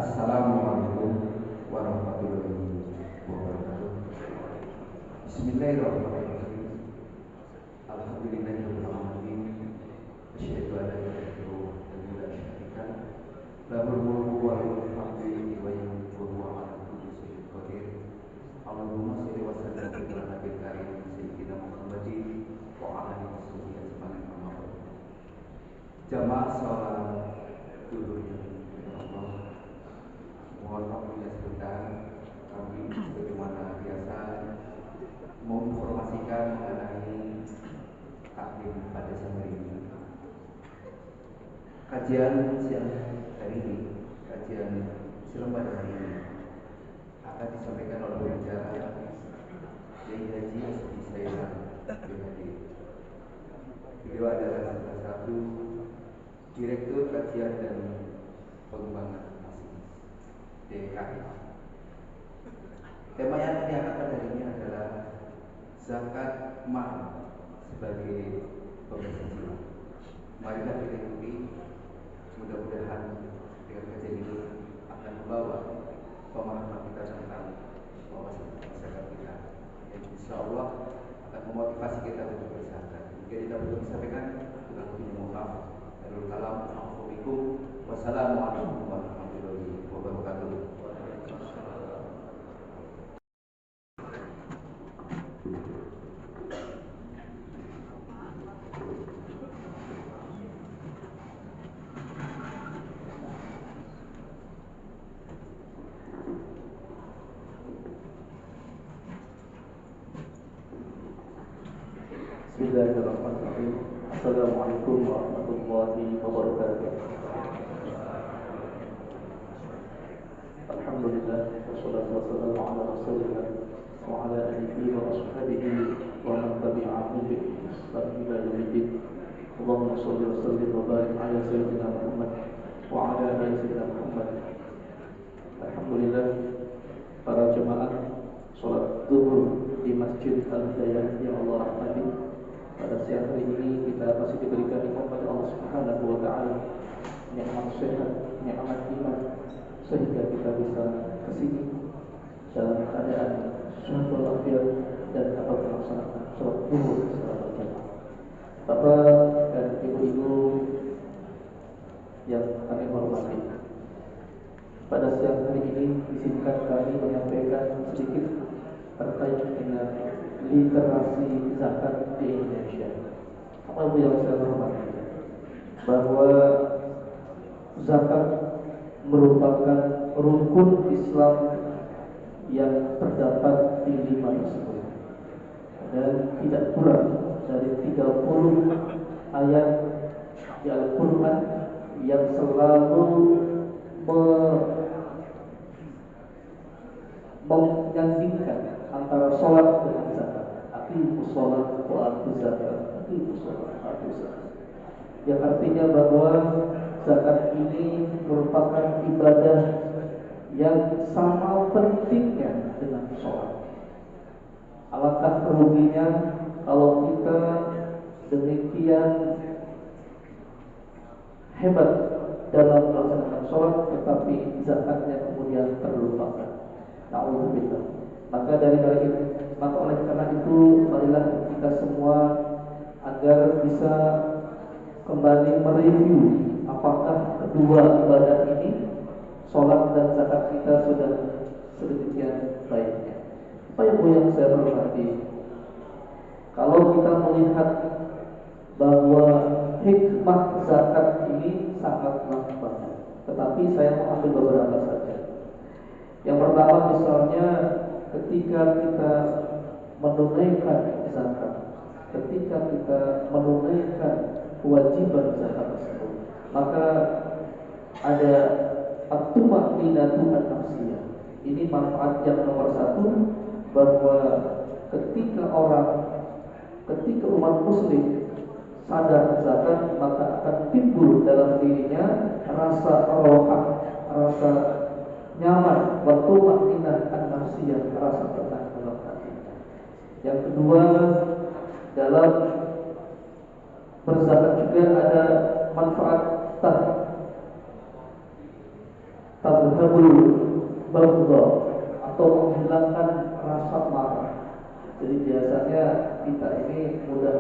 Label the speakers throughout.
Speaker 1: Assalamualaikum warahmatullahi wabarakatuh. Bismillahirrahmanirrahim. Alhamdulillahirabbil alamin. Asyhadu an la ilaha illallah wa la syarika lahul mulku wa lahul hamdu wa huwa ala kulli syai'in qadir. Allahumma shalli wa sallim ala nabiyil karim sayyidina Muhammadin wa ala alihi washabbihi ajmain. Jamaah salat duhur ya Allah. Mohon waktunya sebentar, kami sebagaimana biasa menginformasikan mengenai taklim pada siang hari ini. Kajian siang hari ini, kajian Islam pada hari ini akan disampaikan oleh pembicara Kiai Haji Asfi Sairan PhD. Beliau adalah salah satu Direktur Kajian dan Pengembangan DKI. Tema yang diangkat pada hari ini adalah zakat mal sebagai pembelajaran. Marilah kita ikuti. Mudah-mudahan dengan kajian ini akan membawa pemahaman kita tentang zakat kita, yang insya Allah akan memotivasi kita untuk berzakat. Jika tidak perlu disampaikan, kurang lebihnya mohon maaf. Assalamualaikum warahmatullahi wabarakatuh.
Speaker 2: Bismillahirrahmanirrahim. Assalamualaikum warahmatullahi wabarakatuh. Alhamdulillah, wassalatu wassalamu ala rasulillah wa ala alihi wa ashabihi wa man tabi'ahu bi ihsan ila yaumiddin. Allahumma shalli wa sallim wa barik ala sayyidina Muhammad wa ala ali sayyidina Muhammad. Alhamdulillah, para jemaah salat zuhur di Masjid Al-Hidayah yang Allah rahmati. Pada siang hari ini kita masih diberikan nikmat oleh Allah Subhanahu wa taala, nikmat sehat, nikmat iman, sehingga kita bisa ke sini dalam keadaan sehat walafiat dan dapat melaksanakan sholat zuhur secara berjamaah. Bapak dan ibu-ibu yang kami hormati, pada siang hari ini izinkan kami menyampaikan sedikit terkait dengan literasi zakat di Indonesia. Apa yang saya hormati, bahwa zakat merupakan rukun Islam yang terdapat di 5 tersebut, dan tidak kurang dari 30 ayat di Al-Quran yang selalu menyandingkan antara sholat dengan zakat. Aqimus sholat wa atuz zakat, aqimus sholat wa atuz zakat, yang artinya bahwa zakat ini merupakan ibadah yang sama pentingnya dengan sholat. Alangkah ruginya kalau kita demikian hebat dalam melaksanakan sholat, tetapi zakatnya kemudian terlupakan. Na'udzubillah. Maka oleh karena itu, marilah kita semua agar bisa kembali mereview apakah kedua ibadah ini, sholat dan zakat, kita sudah sedemikian baiknya. Apa yang saya hormati, kalau kita melihat bahwa hikmah zakat ini sangatlah banyak, tetapi saya mau ambil beberapa saja. Yang pertama, misalnya ketika kita menunaikan zakat, ketika kita menunaikan kewajiban zakat tersebut, maka ada at-tuma'ninatu an-nafsiyah. Ini manfaat yang nomor satu, bahwa ketika umat muslim sadar zakat, maka akan timbul dalam dirinya rasa rohah, rasa nyaman, wa tuma'ninah an-nafsiyah, rasa tenang dalam hati. Yang kedua, dalam berzakat juga ada manfaat tadhhabul baghdha, atau menghilangkan rasa marah. Jadi biasanya kita ini mudah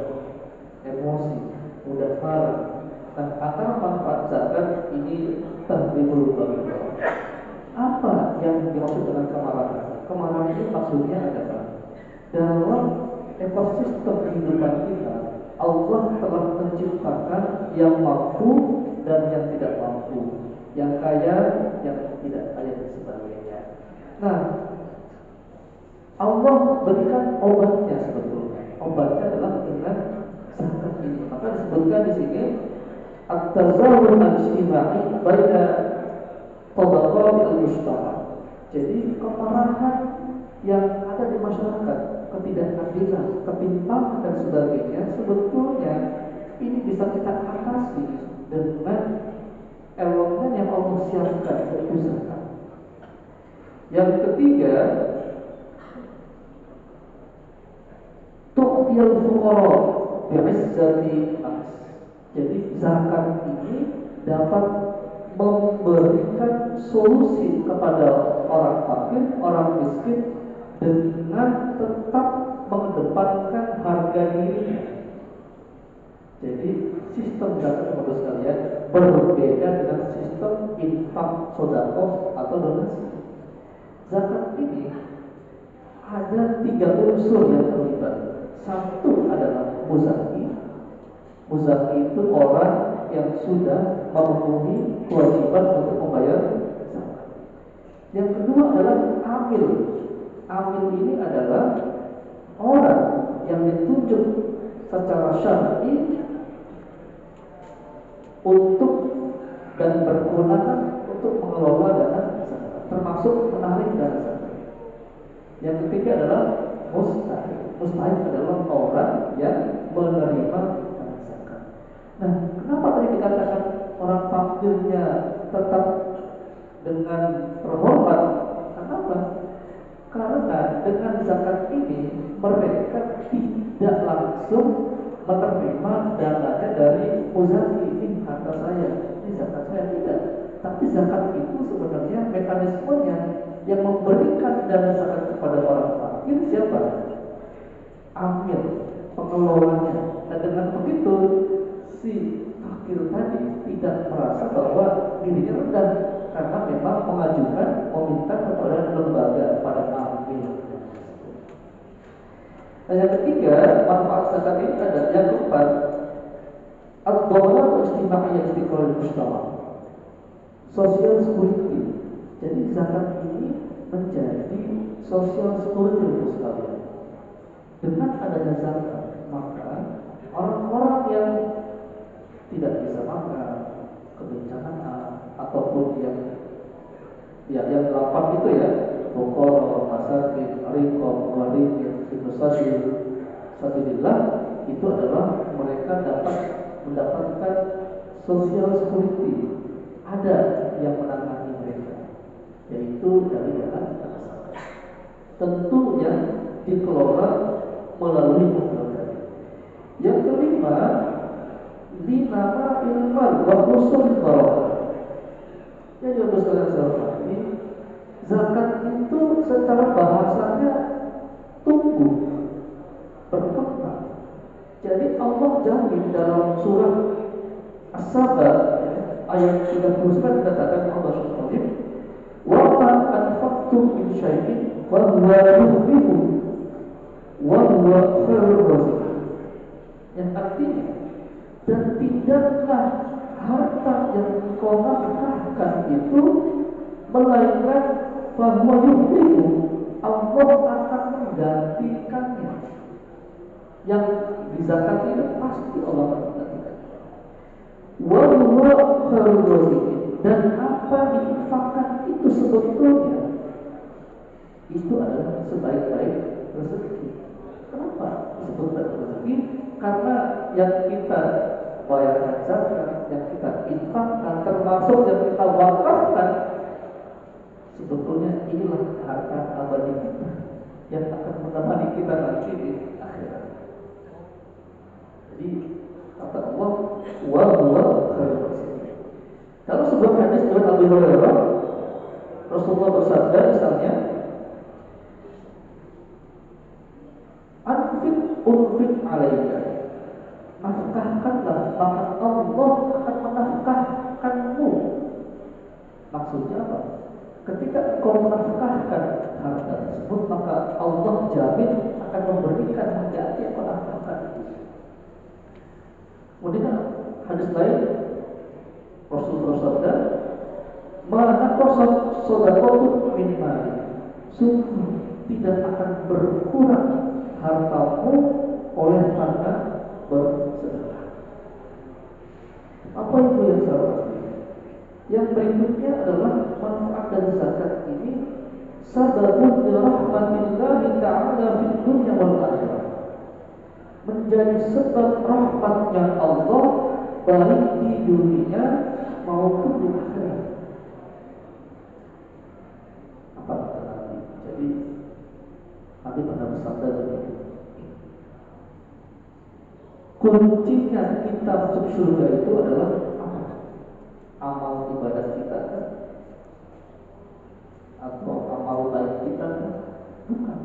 Speaker 2: emosi, mudah marah. Nah, antara manfaat zakat ini tadhhabul baghdha. Apa yang dimaksud dengan kemarahan? Kemarahan ini maksudnya adalah dalam ekosistem kehidupan kita, Allah telah menciptakan yang mampu dan yang tidak mampu, yang kaya, yang tidak kaya, dan sebagainya. Nah, Allah berikan obatnya sebetulnya. Obatnya adalah dengan zakat ini. Maka disebutkan di sini at-tazawwur al-ijtimai baina tabaqat al-mujtama. Jadi kemarahan yang ada di masyarakat, ketidakadilan, ketimpangan dan sebagainya, sebetulnya ini bisa kita atasi dengan elemen yang Allah siapkan, yaitu zakat. Yang ketiga, tu'tiyal fuqara bi'izzati nas. Jadi zakat ini dapat memberikan solusi kepada orang fakir, orang miskin, dengan tetap mengedepankan harga dirinya. Jadi sistem zakat menurut sekalian berbeda dengan sistem infak, sedekah atau donasi. Zakat ini ada 3 unsur yang terlibat. Satu adalah muzaki. Muzaki itu orang yang sudah memenuhi kewajiban untuk membayar zakat. Yang kedua adalah amil. Amil ini adalah orang yang ditunjuk secara syar'i untuk dan berkewenangan untuk mengelola dana zakat, termasuk menarik dana zakat. Yang ketiga adalah mustahik. Mustahik adalah orang yang menerima dana zakat. Nah, kenapa tadi dikatakan orang fakirnya tetap dengan terhormat? Kenapa? Karena dengan zakat ini mereka tidak langsung menerima dananya dari muzaki. Ini harta saya, ini zakat saya, tidak. Tapi zakat itu sebenarnya mekanismenya yang memberikan dana zakat kepada orang fakir siapa? Amil, pengelolanya. Dan dengan begitu si fakir tadi tidak merasa bahwa dirinya rendah, karena memang mengajukan, meminta kepada lembaga, pada amil. Nah, yang ketiga, manfaat zakat ini ada. Yang keempat, ad-dawlat istimaiyah istiqlal mujtama, social security. Jadi zakat ini menjadi social security untuk sekalian. Dengan adanya zakat, maka orang-orang yang tidak bisa makan, kebencanaan, ataupun yang 8 itu ya, bokor, masakin, riqab, gharib, finusasil, sabilillah, itu adalah mereka dapat mendapatkan social security. Ada yang menangani mereka, yaitu dari dana zakat. Tentu yang dikelola melalui lembaga. Yang kelima, dinama ilmal wa usul barakah. Jadi untuk sekalian ini, zakat itu secara bahasanya tumbuh, berkembang. Jadi Allah jamin dalam surah As-Saba ayat 39 dikatakan Allah SWT, wa ma anfaqtum min syai'in fa huwa yukhlifu wa huwa khairur raziqin. Yang artinya, dan tidaklah harta yang kau nafkahkan itu melainkan bahwa yukhlifu, Allah akan menggantikannya. Yang di zakat ini pasti Allah akan menggantikan. Wa huwa khairur raziqin, dan apa diinfakkan itu sebetulnya itu adalah sebaik-baik rezeki. Kenapa disebut rezeki? Karena yang kita bayarkan zakat, yang kita infakkan, termasuk yang kita wakafkan, sebetulnya inilah harta abadi kita yang akan menemani kita nanti di akhirat. Jadi kata Allah, wa huwa khairur raziqin. Kalau sebuah hadis dari Abu Hurairah Rasulullah bersabda misalnya, unfit alaika, nafkahkanlah, maka Allah akan menafkahkanmu. Maksudnya apa? Ketika kau menafkahkan harta tersebut, maka Allah jamin akan memberikan ganti yang kau nafkahkan itu. Kemudian hadis lain Rasulullah bersabda, "Ma naqasat shadaqatu min mali." Sungguh tidak akan berkurang hartamu oleh karena bersedekah. Apa itu yang salah? Yang berikutnya adalah manfaat dari zakat ini sababun dirahmatillahi ta'ala fid dunya wal akhirah. Menjadi sebab rahmatnya Allah baik di dunia maupun di akhirat. Apa kata Nabi? Jadi Nabi pernah bersabda begini, kuncinya kita masuk surga itu adalah apa? Amal ibadah kita kan? Atau amal baik kita kan? Bukan.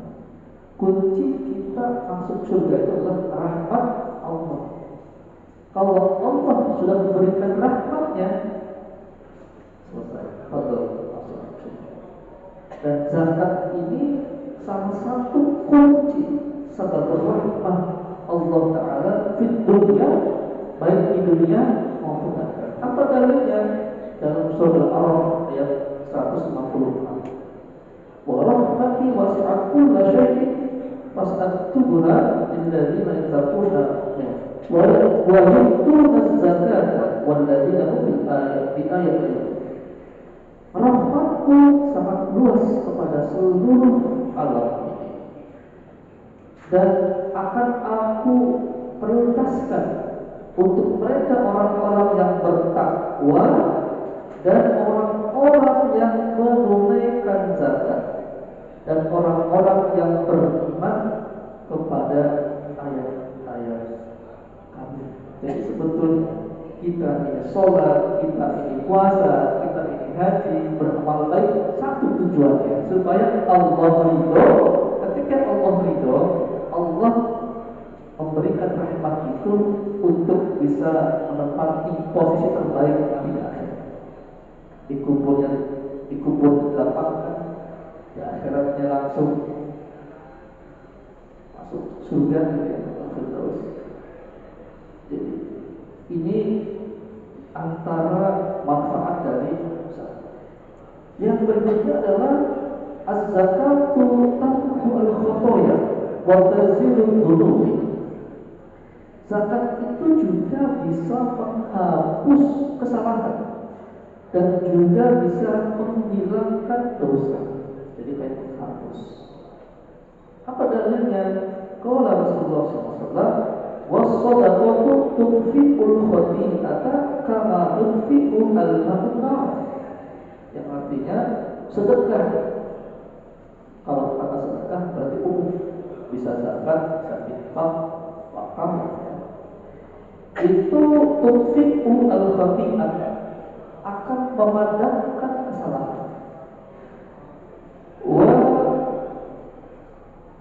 Speaker 2: Kunci kita masuk surga itu adalah rahmat Allah. Kalau Allah sudah memberikan rahmatnya, selesai. Betul, masuk surga. Dan zakat ini salah satu kunci sebab rahmat Allah Ta'ala di dunia, baik di dunia maupun akhirat. Apa dalilnya? Dalam surah Al-A'raf ayat 156. Wa rahmati wasi'at kulla syai'in fas'aktubuha lilladzina yattaquna wa yu'tuna az-zakata walladzina hum bi ayatina. Rahmatku sangat luas kepada seluruh alam ini, dan akan aku prioritaskan untuk mereka orang-orang yang bertakwa dan orang-orang yang menunaikan zakat dan orang-orang yang beriman kepada ayat-ayat kami. Jadi sebetulnya kita ini sholat, kita ini puasa, kita ini haji, beramal baik, satu tujuannya supaya Allah ridho. Ketika Allah ridho, Allah memberikan rahmat itu untuk bisa menempati posisi terbaik di akhirat. Dikubur dilapangkan, di akhiratnya langsung masuk surga gitu ya, terus. Jadi ini antara manfaat dari zakat. Yang berikutnya adalah az-zakatu tamhu al-khotoya wa tazilu dhunubi. Zakat itu juga bisa menghapus kesalahan dan juga bisa menghilangkan dosa. Jadi kayak menghapus. Apa dalilnya? Qala Rasulullah SAW, was-shadaqatu tunfi'ul khati'ata kama tunfi'u al-ma'un. Yang artinya sedekah. Kalau kata sedekah berarti umum, bisa zakat, bisa infak, wakaf. Itu tunfi'u al-khati'ata, akan memadamkan kesalahan. Wa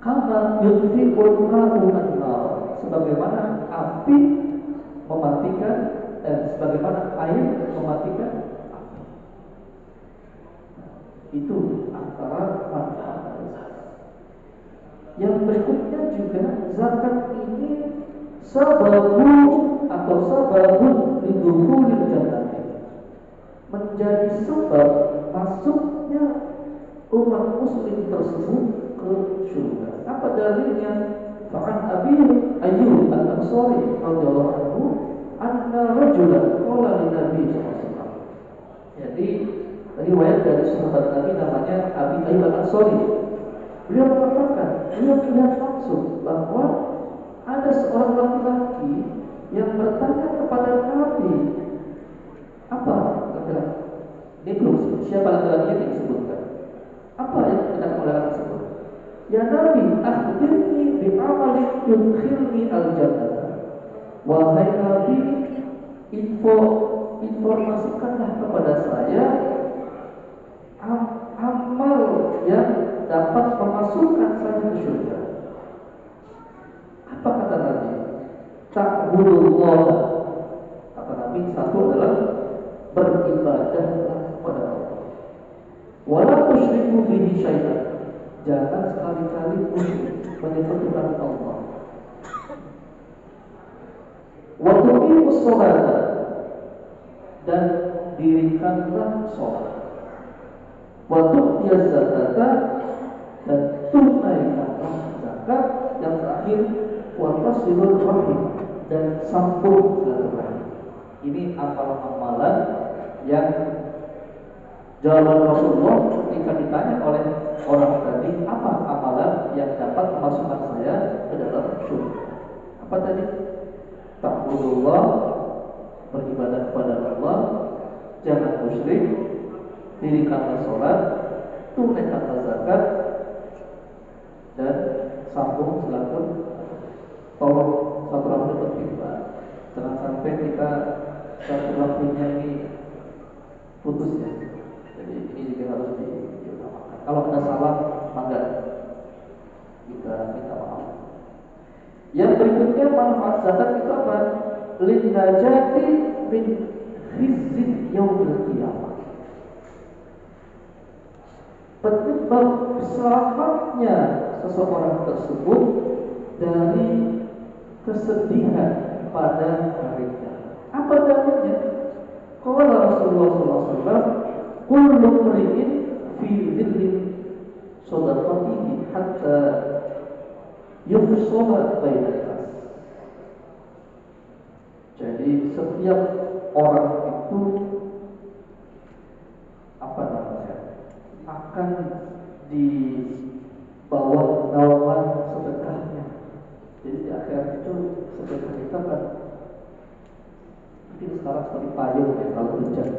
Speaker 2: kama yudfi'ul ma'un an-nar, sebagaimana api mematikan, sebagaimana air mematikan api. Itu antara manfaat dari zakat. Yang berikutnya juga zakat ini sababun lidukhulil jannah, menjadi sebab masuknya umat muslim tersebut ke surga. Apa dalilnya? Fa'an Abi Ayyub al-Ansari radhiyallahu anhu anna rajulan qala lin Nabi sallallahu alaihi wasallam. Jadi riwayat dari sahabat Nabi namanya Abi Ayyub al-Ansari. Beliau mengatakan, beliau melihat langsung bahwa ada seorang laki-laki yang bertanya kepada Nabi. Apa laki-laki? Ini belum disebut. Siapa laki-laki yang disebutkan? Apa yang dikatakan oleh orang tersebut? Ya Nabi, akhbirni bi'amalin yudkhilni al-jannah. Wahai Nabi, informasikanlah kepada saya ta'budullah. Kata Nabi, satu adalah beribadahlah kepada Allah. Wala tusyriku bihi syai'an. Jangan sekali-kali musyrik menyekutukan Allah. Wa tuqimus sholata, dan dirikanlah sholat. Wa tu'tiyaz zakata, dan tunaikanlah zakat. Yang terakhir, wa tasilur rahim, dan sambung silaturahim. Ini amalan-amalan yang jawaban Rasulullah ketika ditanya oleh orang tadi, apa amalan yang dapat memasukkan saya ke dalam surga? Apa tadi? Ta'budullah, beribadah kepada Allah, jangan musyrik, dirikanlah sholat, tunaikanlah zakat, dan sambung silaturahim. Tolong satu rahim penting, Pak. Jangan sampai kita silaturahimnya ini putus ya. Jadi ini juga harus diutamakan. Kalau ada salah, maka kita minta maaf. Yang berikutnya, manfaat zakat itu apa? Linnajati min khizyil yaumil qiyamah. Penyebab selamatnya seseorang tersebut dari kesedihan pada hari kiamat. Apa dalilnya? Qala Rasulullah SAW, kullu mri'in fi dhilli shadaqatihi hatta yufsala bainan nas. Jadi setiap orang itu akan di bawah naungan sedekahnya. Jadi di akhirat itu sedekah kita kan mungkin sekarang seperti payung ya, kalau hujan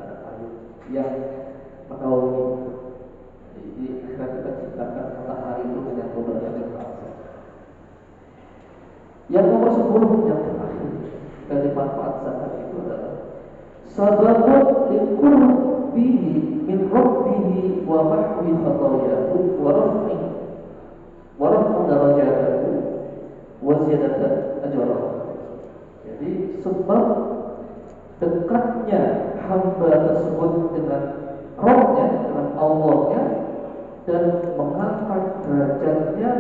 Speaker 2: ada payung yang menaungi. Jadi di akhirat kita ciptakan matahari itu dengan beberapa bintang. Yang nomor 10 yang terakhir dari manfaat zakat itu adalah sababun liqurbihi min rabbihi wa mahwi khatayahu wa raf'u darajatahu wa ziyadatan ajrahu. Jadi sebab dekatnya hamba tersebut dengan Rabbnya, dengan Allahnya, dan mengangkat derajatnya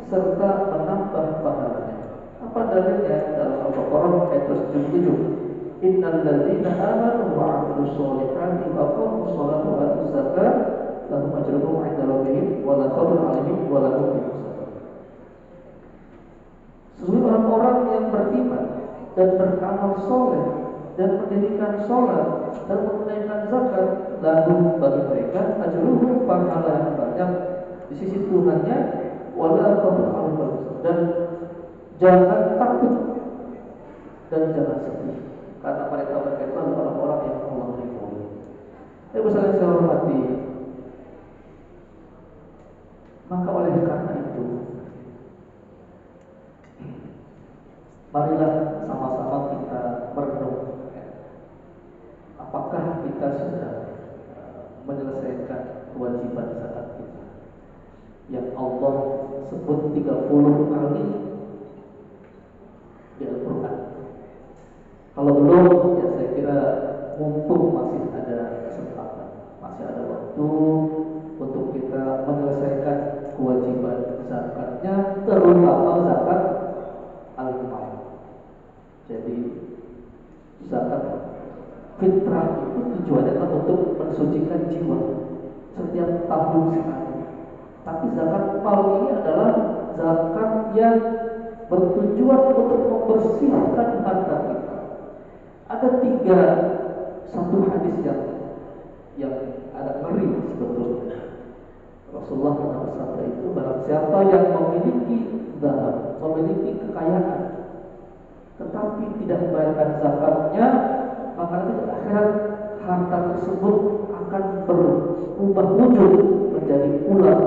Speaker 2: serta menambah pahalanya. Apa dalilnya? Dalam Al-Baqarah ayat 77. Innal ladzina amanu wa 'amilus sholihati wa aqamus sholata wa atuz zakata lahum ajruhum 'inda rabbihim wa la khaufun 'alaihim wa la hum yahzanun. Sesungguhnya orang-orang yang beriman dan beramal soleh dan mendirikan sholat dan menunaikan zakat, lalu bagi mereka ajruhum, pahala yang banyak di sisi Tuhannya, wa la khaufun 'alaihim, dan jangan takut dan jangan sedih, karena mereka adalah orang-orang yang Allah ridhoi. Misalnya saya hormati, maka oleh karena itu, marilah sama-sama kita merenung, apakah kita sudah menyelesaikan kewajiban zakat kita yang Allah sebut 30 kali di Al-Quran. Kalau belum, ya saya kira mumpung masih ada kesempatan, masih ada waktu untuk kita menyelesaikan kewajiban zakatnya, terutama zakat al-mal. Jadi zakat fitrah itu tujuannya adalah untuk mensucikan jiwa setiap tahun sekali. Tapi zakat mal ini adalah zakat yang bertujuan untuk membersihkan harta kita. Ada 1 hadis yang agak ngeri sebetulnya. Rasulullah pernah bersabda itu, barang siapa yang memiliki zahab, memiliki kekayaan, tetapi tidak membayarkan zakatnya, maka nanti di akhirat harta tersebut akan berubah wujud menjadi ular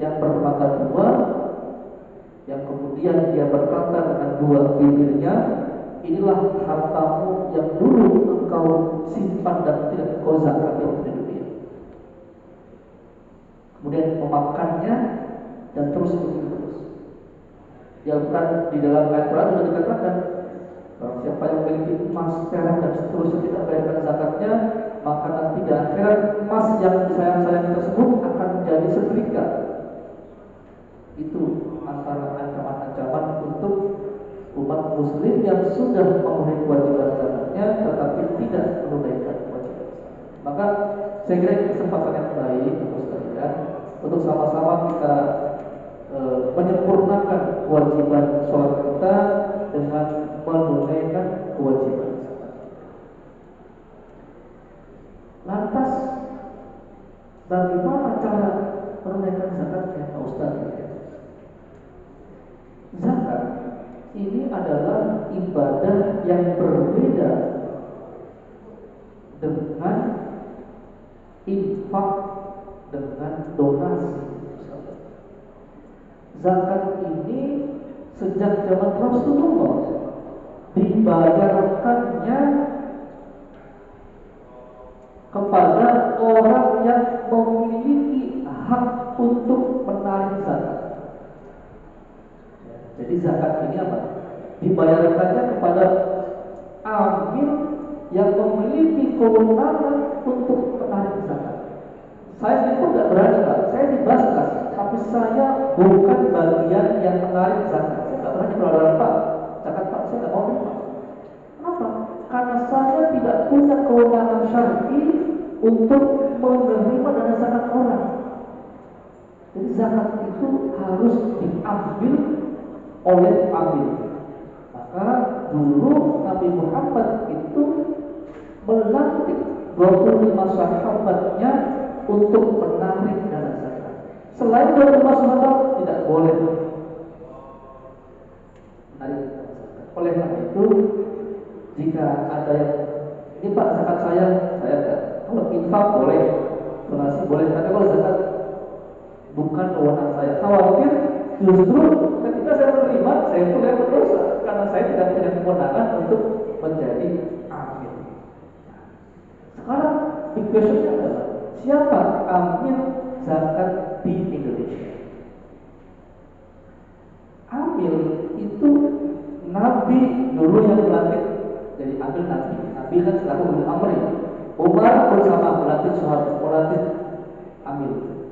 Speaker 2: yang bermata 2, yang kemudian dia berkata dengan 2 bibirnya, inilah hartamu yang dulu engkau simpan dan tidak engkau zakatkan di dunia. Kemudian memakannya dan terus begitu terus. Di dalam ayat Quran sudah dikatakan, Barang siapa yang memiliki emas, perak dan seterusnya tidak bayarkan zakatnya, maka nanti di akhirat emas yang disayang-sayangi tersebut akan menjadi setrika. Itu antara ancaman-ancaman untuk umat muslim yang sudah memenuhi kewajiban zakatnya tetapi tidak menunaikan kewajiban zakat. Maka saya kira ini kesempatan yang baik untuk sekalian untuk sama-sama kita menyempurnakan kewajiban sholat kita dengan menunaikan kewajiban zakat. Lantas bagaimana cara menunaikan zakatnya, Pak Ustaz? Zakat ini adalah ibadah yang berbeda dengan infak, dengan donasi. Zakat ini sejak zaman Rasulullah dibayarkannya kepada orang yang memiliki hak untuk menarik zakat. Jadi zakat ini apa? Dibayarkannya kepada amil yang memiliki kewenangan untuk menarik zakat. Saya sendiri pun tidak berani, Pak. Saya di Basnas, tapi saya bukan bagian yang menarik zakat. Saya tidak berani kalau Pak, zakat Pak, saya tidak mau terima. Kenapa? Karena saya tidak punya kewenangan syar'i untuk menerima dana zakat orang. Jadi zakat itu harus diambil oleh amil. Maka dulu Nabi Muhammad itu melantik 25 sahabatnya untuk menarik dana zakat. Selain 25 sahabat tidak boleh menarik dana zakat. Oleh karena itu, jika ada yang ini Pak zakat saya enggak. Kalau infak boleh, donasi boleh, tapi kalau zakat bukan wewenang saya. Khawatir justru ketika saya menerima, saya itu yang berdosa karena saya tidak punya kewenangan untuk menjadi amil. Sekarang big question-nya adalah siapa amil zakat di Indonesia? Amil itu Nabi dulu yang melantik jadi amil Nabi. Nabi kan selalu ulul amri. Umar bersama melantik sahabat, melantik amil.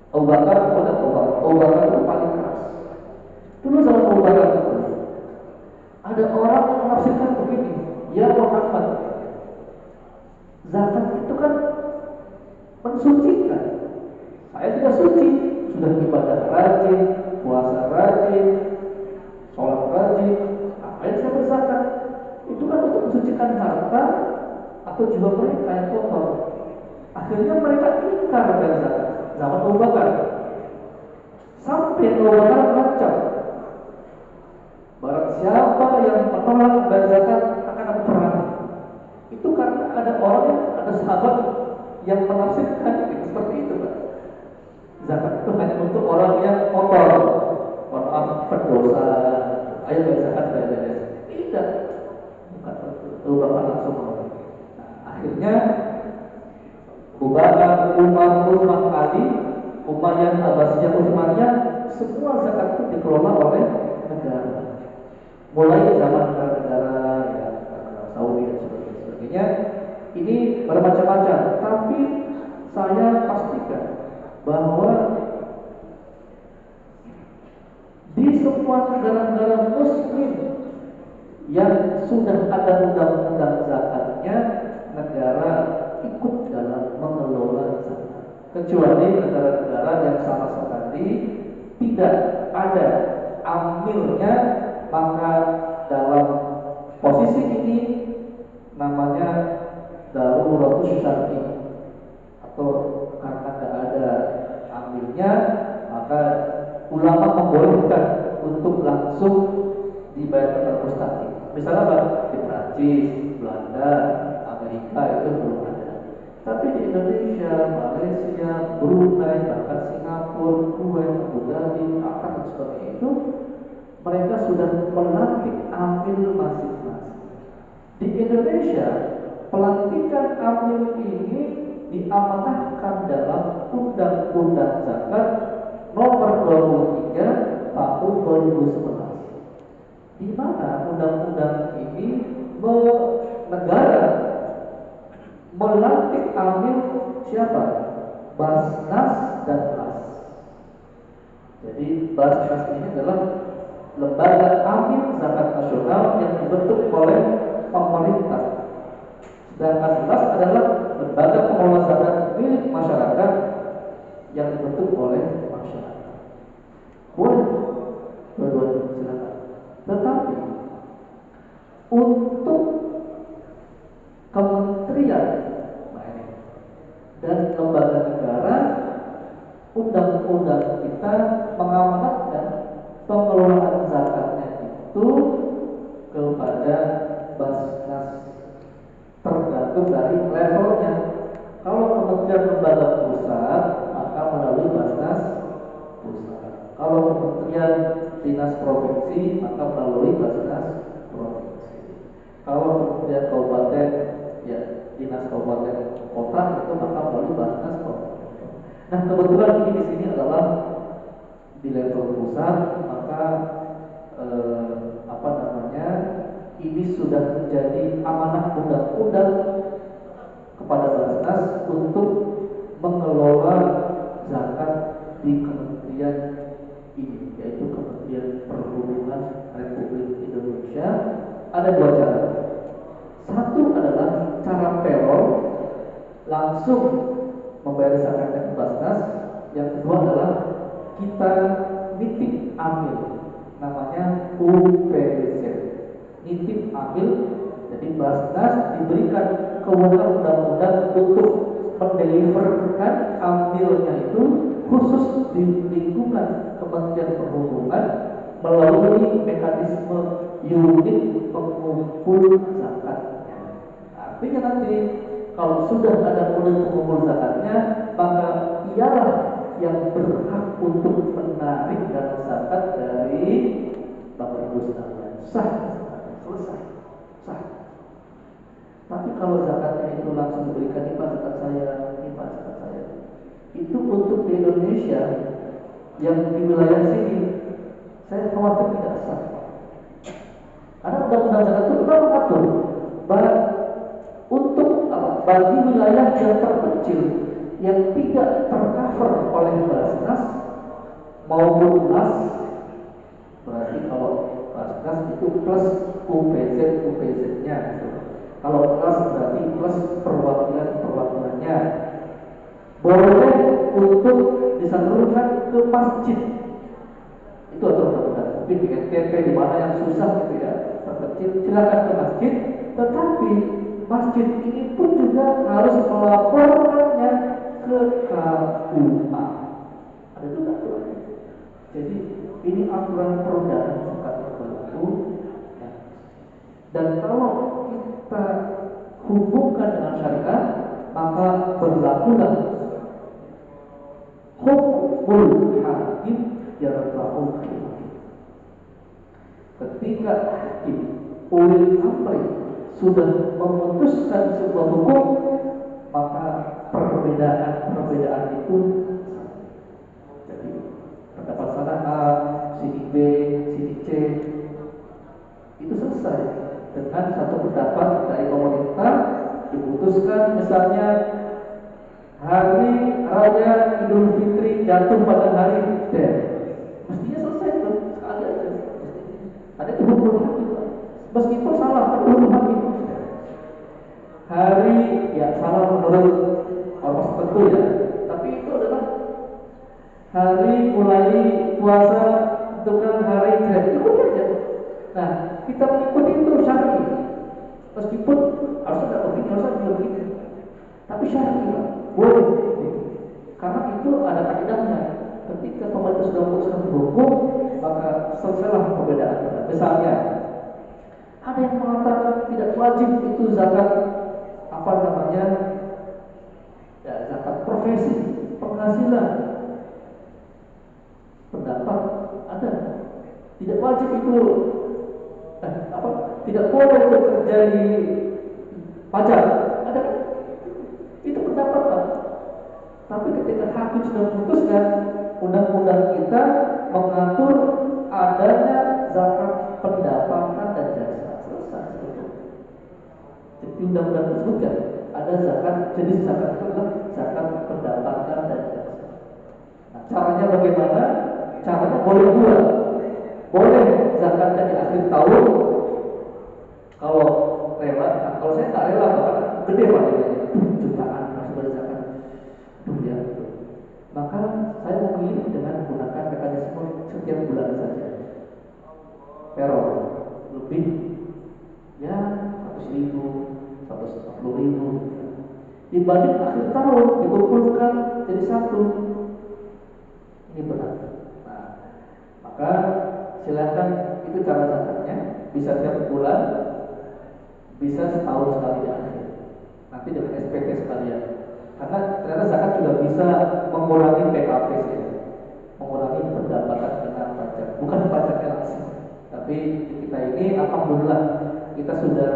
Speaker 2: Abu Bakar kepada Abu Bakar itu paling keras. Dulu zaman Abu Bakar itu ada orang yang menafsirkan begini, ya Muhammad, zakat itu kan mensucikan. Saya sudah suci, sudah ibadah rajin, puasa rajin, sholat rajin, ngapain saya berzakat? Itu kan untuk mensucikan harta atau jiwa mereka yang kotor. Akhirnya mereka ingkar dengan zakat. Zaman Abu Bakar sampai Abu Bakar mengancam, barang siapa yang menolak bayar zakat akan ada perang. Itu karena ada orang, ada sahabat yang menafsirkan seperti itu, Pak. Zakat itu hanya untuk orang yang kotor, orang berdosa. Ayo bayar zakat, bayar. Tidak, bukan itu. Abu Bakar langsung menolak. Nah, akhirnya Abu Bakar, Umar, Utsman, Ali, Umayyah, Abbasiyah, Utsmaniyah, semua zakat itu dikelola oleh negara. Mulai zaman negara-negara ya, Saudi dan sebagainya. Ini bermacam-macam, tapi saya pastikan bahwa di semua negara-negara Muslim yang sudah ada undang-undang zakatnya, negara ikut dalam mengelola zakat. Kecuali negara-negara yang sama sekali tidak ada amilnya, maka dalam posisi ini namanya daruratus syar'i, atau karena tidak ada amilnya, maka ulama membolehkan untuk langsung dibayar secara mustaqil. Misalnya apa? Di Prancis, Belanda, Amerika itu belum ada. Tapi di Indonesia, Malaysia, Brunei, bahkan Singapura, Kuwait, Abu Dhabi, Qatar dan sebagainya itu mereka sudah melantik amil masing-masing. Di Indonesia, pelantikan amil ini diamanahkan dalam Undang-Undang Zakat Nomor 23 Tahun 2011. di mana undang-undang ini negara melantik amil siapa? Basnas dan Las. Jadi Basnas ini adalah lembaga amil zakat nasional yang dibentuk oleh pemerintah. Sedangkan Las adalah lembaga pengelola zakat milik masyarakat yang dibentuk oleh masyarakat. Boleh dua-duanya, silakan. Tetapi untuk kementerian dan lembaga negara, undang-undang kita mengamanatkan pengelolaan zakatnya itu kepada Basnas, tergantung dari levelnya. Kalau kementerian lembaga pusat, maka melalui Basnas pusat. Kalau kementerian dinas provinsi, maka melalui Basnas provinsi. Kalau kementerian kabupaten, ya dinas kabupaten kota, itu maka melalui Basnas kabupaten. Nah, kebetulan ini di sini adalah di level pusat, maka ini sudah menjadi amanah undang-undang kepada Basnas untuk mengelola zakat di kementerian ini, yaitu Kementerian Perhubungan Republik Indonesia. Ada dua cara. Satu adalah cara payroll, langsung membayar zakatnya ke Basnas. Yang kedua adalah kita nitip amil, namanya UPZ, nitip amil. Jadi Basnas diberikan kewenangan undang-undang untuk mendeliverkan ambilnya itu khusus di lingkungan Kementerian Perhubungan melalui mekanisme unit pengumpul zakatnya. Artinya nanti kalau sudah ada unit pengumpul zakatnya, maka ialah yang berhak untuk menarik dana zakat dari Bapak Ibu sekalian. Sah, selesai, sah. Tapi kalau zakatnya itu langsung diberikan, ini Pak zakat saya, ini Pak zakat saya, itu untuk di Indonesia yang di wilayah sini, saya khawatir tidak sah. Karena undang-undang zakat itu sudah mengatur untuk bagi wilayah yang terpencil yang tidak tercover oleh Basnas maupun Las. Berarti kalau Basnas itu plus UPZ-nya gitu. Kalau Las berarti plus perwakilannya. Boleh untuk disalurkan ke masjid. Itu aturan. Mungkin di NTT di mana yang susah gitu ya, terkecil, silakan ke masjid. Tetapi masjid ini pun juga harus melaporkannya ke KUA. Ada juga aturannya. Jadi ini aturan perda zakat tertentu. Dan kalau kita hubungkan dengan syariat, maka berlakulah hukmul hakim yarfa'ul khilaf. Ketika hakim ulil amri sudah memutuskan sebuah hukum, maka perbedaan itu, jadi pendapat sana A, sini B, sini C, itu selesai dengan satu pendapat dari pemerintah. Diputuskan misalnya hari raya Idul Fitri jatuh pada hari D, mestinya selesai itu sekali aja. Ada itu hukum hakim, meskipun salah ada hukum hakim. Hari ya salah menurut ormas tertentu ya, tapi itu adalah hari mulai puasa dengan hari D, ikuti aja. Nah, kita mengikuti itu syar'i, meskipun harusnya tidak begini, harusnya begini, tapi syar'i boleh, karena itu ada kaidahnya. Ketika pemerintah sudah memutuskan hukum, maka selesailah perbedaan. Misalnya ada yang mengatakan tidak wajib itu zakat zakat profesi, penghasilan, pendapat ada. Tidak wajib itu tidak boleh bekerja di pajak, ada. Itu pendapat Pak. Tapi ketika hakim sudah memutuskan, undang-undang kita mengatur adanya zakat pendapatan dan jasa. Selesai sebetulnya. Jadi undang-undang tersebutkan ada zakat, jenis zakat itu adalah zakat pendapatan dan jasa. Nah, caranya bagaimana? Caranya boleh dua. Boleh zakatnya di akhir tahun. Kalau rela, nah, kalau saya nggak rela, karena gede padanya, jutaan harus bayar zakat. Ya. Maka saya memilih dengan menggunakan mekanisme setiap bulan saja. Peron lebih ya 100.000, 140.000 dibanding akhir tahun dikumpulkan jadi satu. Ini benar. Nah, maka silakan, itu cara zakatnya, bisa tiap bulan, bisa setahun sekali di akhir. Nanti dengan SPT sekalian. Karena ternyata zakat juga bisa mengurangi PKP sih, mengurangi pendapatan kena pajak, bukan pajaknya langsung. Tapi kita ini alhamdulillah kita sudah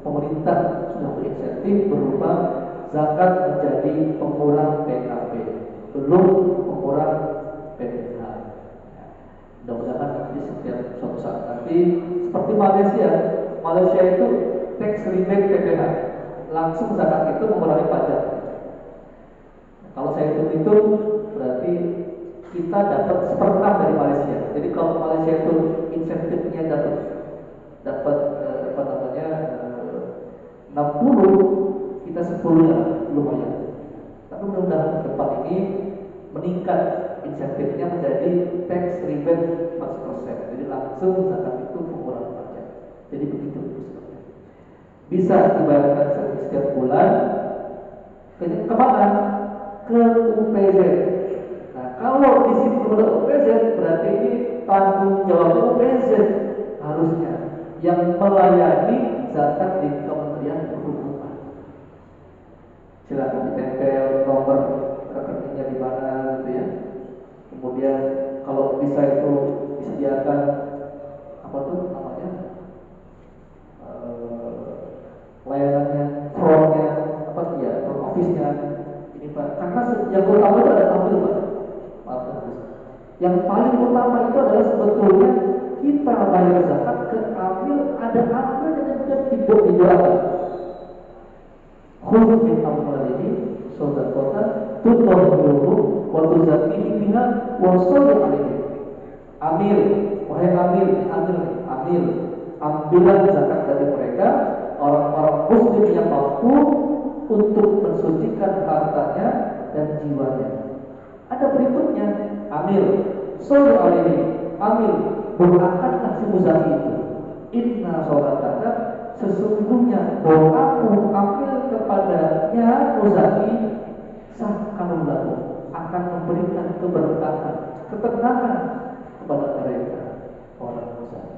Speaker 2: pemerintah sudah berinsentif berupa zakat menjadi pengurang PKP, belum pengurang PPh. Mudah-mudahan nanti setiap suatu saat nanti seperti Malaysia itu tax rebate PPh, langsung zakat itu mengurangi pajak. Kalau saya hitung berarti kita dapat 1/6 dari Malaysia. Jadi kalau Malaysia itu insentifnya dapat apa namanya 60, kita 10 ya, lumayan. Tapi mudah-mudahan ke depan ini meningkat insentifnya menjadi tax rebate 4%. Jadi langsung zakat itu pengurangan pajak. Jadi begitu. Bisa dibayarkan setiap bulan. Kemana? Ke UPZ. Nah, kalau di sini belum ada UPZ, berarti ini tanggung jawabnya UPZ harusnya yang melayani zakat di Kementerian Perhubungan. Silakan ditempel nomor rekeningnya di mana gitu ya. Kemudian kalau bisa itu disediakan apa tuh namanya layanannya, frontnya apa ya, front office-nya ini Pak. Karena yang utama itu ada ambil Pak. Maaf harus. Yang paling utama itu adalah sebetulnya kita bayar zakat ke amil, ada amil yang sudah didoakan. Khudh min amwalihim shadaqatan tutahhiruhum wa tuzakkihim biha wa sholli alaihim. Amil, wahai amil, ambillah zakat dari mereka, orang-orang muslim yang mampu untuk mensucikan hartanya dan jiwanya. Ada berikutnya, amil, sholli alaihim, amil, doakanlah si muzaki itu. Inna sholataka, sesungguhnya doamu amil kepadanya muzaki sahkanul lahu, akan memberikan keberkahan, ketenangan kepada mereka orang muzaki.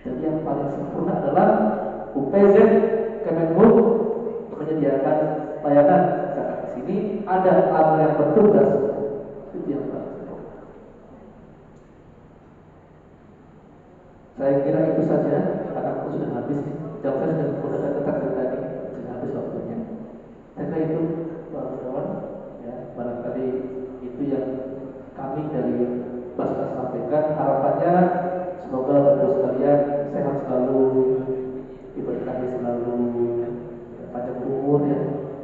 Speaker 2: Jadi yang paling sempurna adalah UPZ Kemenhub menyediakan layanan zakat di sini, ada amil yang bertugas. Itu yang paling sempurna. Saya kira itu saja, karena aku sudah habis. Jam saya sudah dekat dari tadi, sudah habis waktunya. Saya kira itu kawan-kawan, ya, barangkali itu yang kami dari Basnas sampaikan. Harapannya semoga Bapak sekalian sehat selalu, diberkahi selalu, panjang umur ya,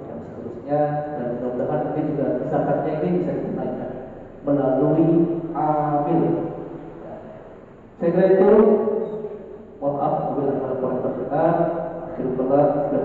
Speaker 2: dan seterusnya. Dan mudah-mudahan ini juga zakatnya ini bisa ditunaikan melalui amil. Saya kira itu. Mohon maaf, bila ada yang terdengar, akhirul kalam, bila